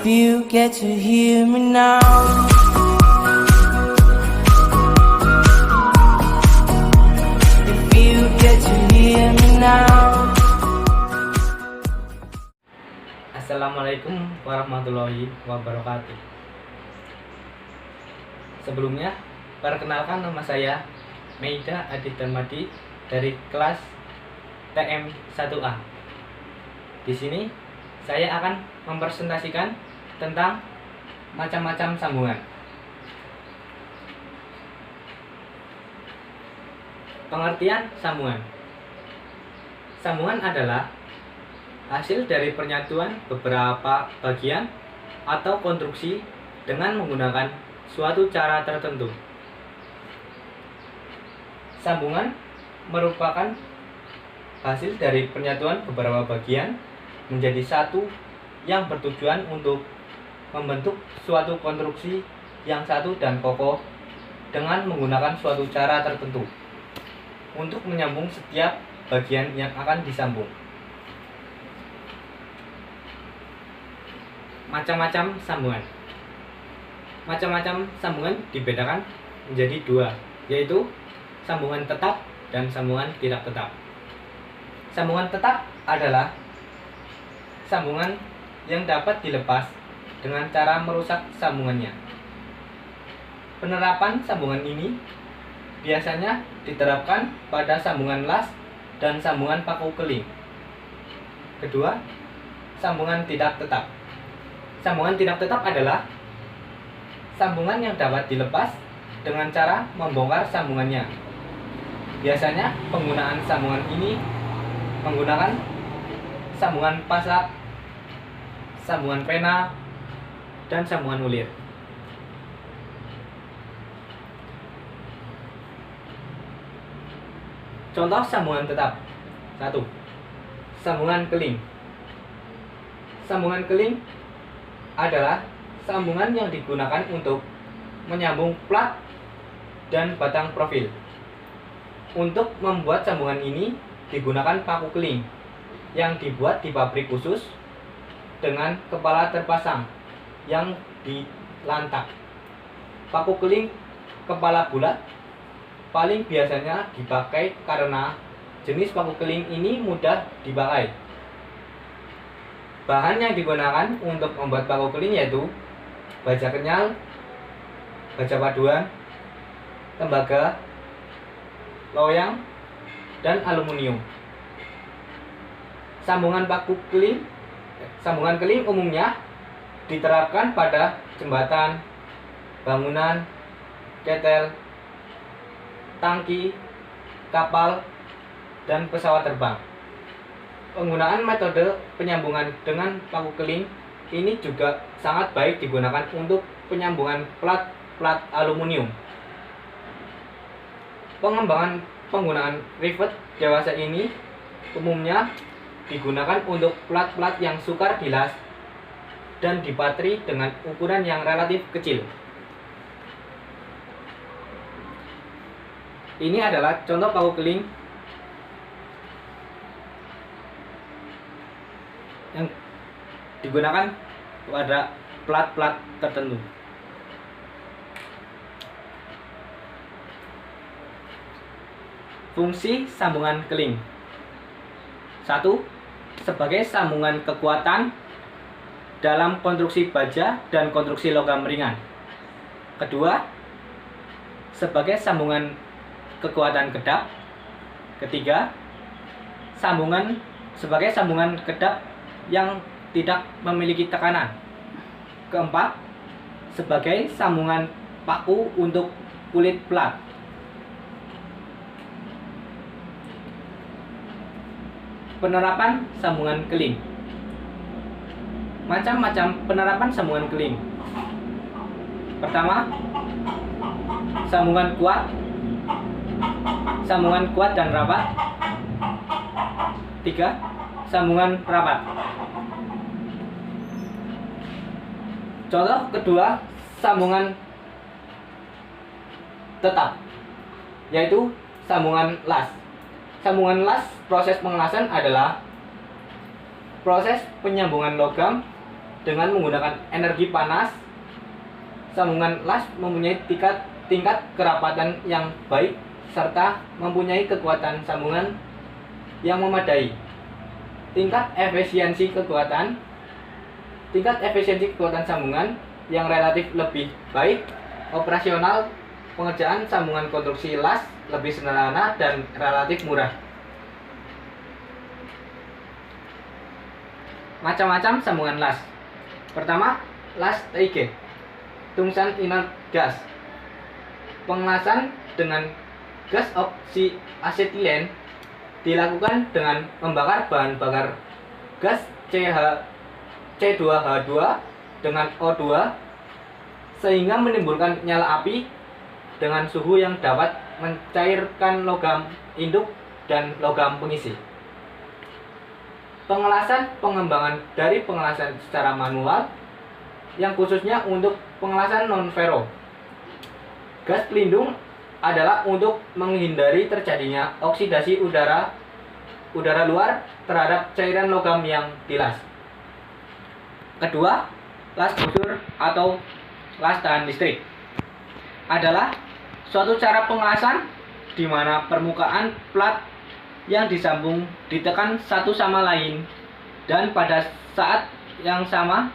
you get to hear me now. If you get to hear me now. Assalamualaikum warahmatullahi wabarakatuh. Sebelumnya, perkenalkan nama saya Meida Adidarmadi dari kelas TM 1A. Di sini saya akan mempresentasikan tentang macam-macam sambungan. Pengertian sambungan. Sambungan adalah hasil dari penyatuan beberapa bagian atau konstruksi dengan menggunakan suatu cara tertentu. Sambungan merupakan hasil dari penyatuan beberapa bagian menjadi satu yang bertujuan untuk membentuk suatu konstruksi yang satu dan kokoh dengan menggunakan suatu cara tertentu untuk menyambung setiap bagian yang akan disambung. Macam-macam sambungan. Macam-macam sambungan dibedakan menjadi dua, yaitu sambungan tetap dan sambungan tidak tetap. Sambungan tetap adalah sambungan yang dapat dilepas dengan cara merusak sambungannya. Penerapan sambungan ini biasanya diterapkan pada sambungan las dan sambungan paku keling. Kedua, sambungan tidak tetap. Sambungan tidak tetap adalah sambungan yang dapat dilepas dengan cara membongkar sambungannya. Biasanya penggunaan sambungan ini menggunakan sambungan pasak, sambungan pena, dan sambungan ulir. Contoh sambungan tetap. 1. Sambungan keling. Sambungan keling adalah sambungan yang digunakan untuk menyambung plat dan batang profil. Untuk membuat sambungan ini digunakan paku keling yang dibuat di pabrik khusus dengan kepala terpasang yang dilantak. Paku keling kepala bulat paling biasanya dipakai karena jenis paku keling ini mudah dipakai. Bahan yang digunakan untuk membuat paku keling yaitu baja kenyal, baja paduan, tembaga, loyang, dan aluminium. Sambungan keling umumnya diterapkan pada jembatan, bangunan, ketel, tangki, kapal, dan pesawat terbang. Penggunaan metode penyambungan dengan paku keling ini juga sangat baik digunakan untuk penyambungan plat aluminium. Pengembangan penggunaan rivet dewasa ini umumnya digunakan untuk plat-plat yang sukar dilas dan dipatri dengan ukuran yang relatif kecil. Ini adalah contoh paku keling yang digunakan pada plat-plat tertentu. Fungsi sambungan keling. 1. Sebagai sambungan kekuatan dalam konstruksi baja dan konstruksi logam ringan. Kedua, sebagai sambungan kekuatan kedap. Ketiga, sebagai sambungan kedap yang tidak memiliki tekanan. Keempat, sebagai sambungan paku untuk kulit plat. Penerapan sambungan keling. Macam-macam penerapan sambungan keling. Pertama, sambungan kuat dan rapat. 3. Sambungan rapat. Contoh kedua, sambungan tetap, yaitu sambungan las. Sambungan las, proses pengelasan adalah proses penyambungan logam dengan menggunakan energi panas. Sambungan las mempunyai tingkat kerapatan yang baik serta mempunyai kekuatan sambungan yang memadai. Tingkat efisiensi kekuatan sambungan yang relatif lebih baik. Operasional pengerjaan sambungan konstruksi las lebih sederhana dan relatif murah. Macam-macam sambungan las. Pertama, las TIG, tungsten inert gas. Pengelasan dengan gas oksiasetilen dilakukan dengan membakar bahan bakar gas C2H2 dengan O2 sehingga menimbulkan nyala api dengan suhu yang dapat mencairkan logam induk dan logam pengisi. Pengembangan dari pengelasan secara manual yang khususnya untuk pengelasan non-ferro. Gas pelindung adalah untuk menghindari terjadinya oksidasi udara luar terhadap cairan logam yang dilas. Kedua, las busur atau las tahan listrik adalah suatu cara pengelasan di mana permukaan plat yang disambung ditekan satu sama lain dan pada saat yang sama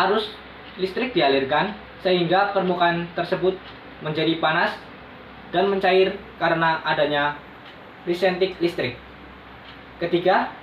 arus listrik dialirkan sehingga permukaan tersebut menjadi panas dan mencair karena adanya resenting listrik. Ketiga,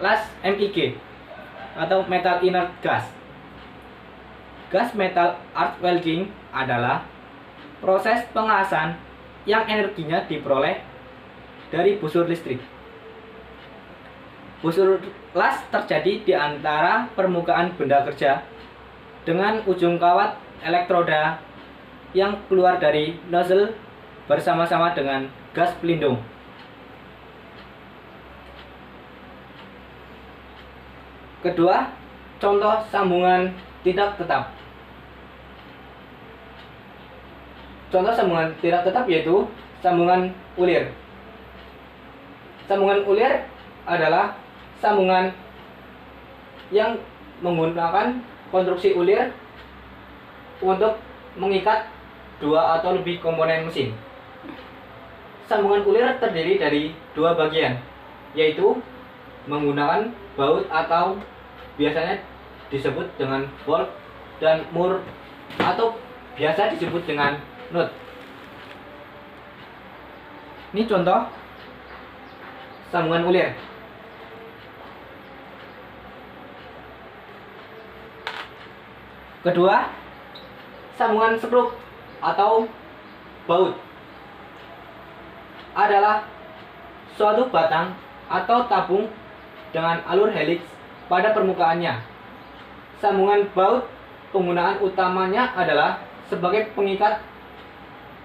las MIG atau metal inert gas. Gas metal arc welding adalah proses pengelasan yang energinya diperoleh dari busur listrik. Busur las terjadi di antara permukaan benda kerja dengan ujung kawat elektroda yang keluar dari nozzle bersama-sama dengan gas pelindung. Kedua, contoh sambungan tidak tetap. Contoh sambungan tidak tetap yaitu sambungan ulir. Sambungan ulir adalah sambungan yang menggunakan konstruksi ulir untuk mengikat dua atau lebih komponen mesin. Sambungan ulir terdiri dari dua bagian, yaitu menggunakan baut atau biasanya disebut dengan bolt dan mur atau biasa disebut dengan nut. Ini contoh sambungan ulir. Kedua, sambungan skrup atau baut adalah suatu batang atau tabung dengan alur heliks pada permukaannya. Sambungan baut penggunaan utamanya adalah sebagai pengikat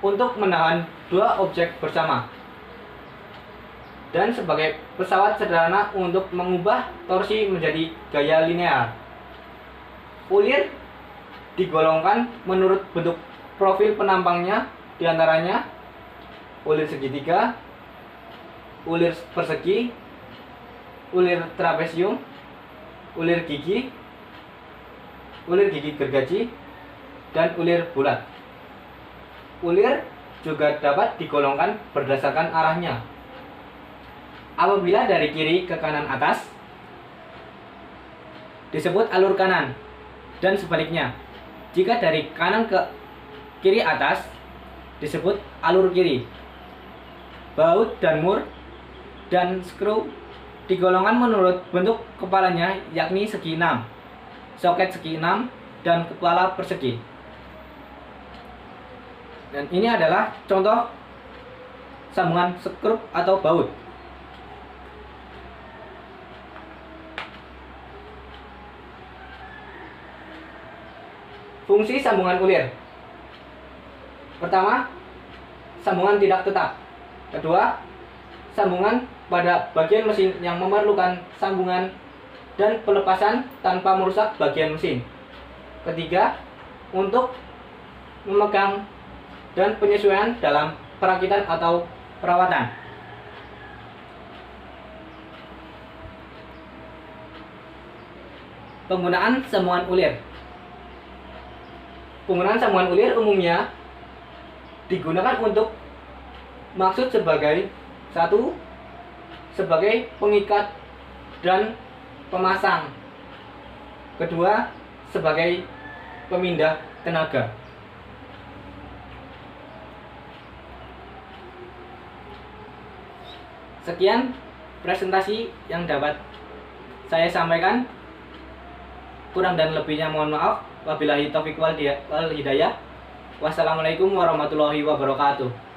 untuk menahan dua objek bersama dan sebagai pesawat sederhana untuk mengubah torsi menjadi gaya linear. Ulir digolongkan menurut bentuk profil penampangnya, diantaranya ulir segitiga, ulir persegi, ulir trapesium, ulir gigi gergaji, dan ulir bulat. Ulir juga dapat digolongkan berdasarkan arahnya. Apabila dari kiri ke kanan atas, disebut alur kanan, dan sebaliknya. Jika dari kanan ke kiri atas, disebut alur kiri. Baut dan mur dan skru digolongkan menurut bentuk kepalanya, yakni segi 6, soket segi 6, dan kepala persegi. Dan ini adalah contoh sambungan skrup atau baut. Fungsi sambungan ulir. Pertama, sambungan tidak tetap. Kedua, sambungan pada bagian mesin yang memerlukan sambungan dan pelepasan tanpa merusak bagian mesin. Ketiga, untuk memegang dan penyesuaian dalam perakitan atau perawatan. Penggunaan sambungan ulir. Penggunaan sambungan ulir umumnya digunakan untuk maksud sebagai satu, sebagai pengikat dan pemasang. Kedua, sebagai pemindah tenaga. Sekian presentasi yang dapat saya sampaikan. Kurang dan lebihnya mohon maaf. Wabillahi taufiq wal hidayah. Wassalamualaikum warahmatullahi wabarakatuh.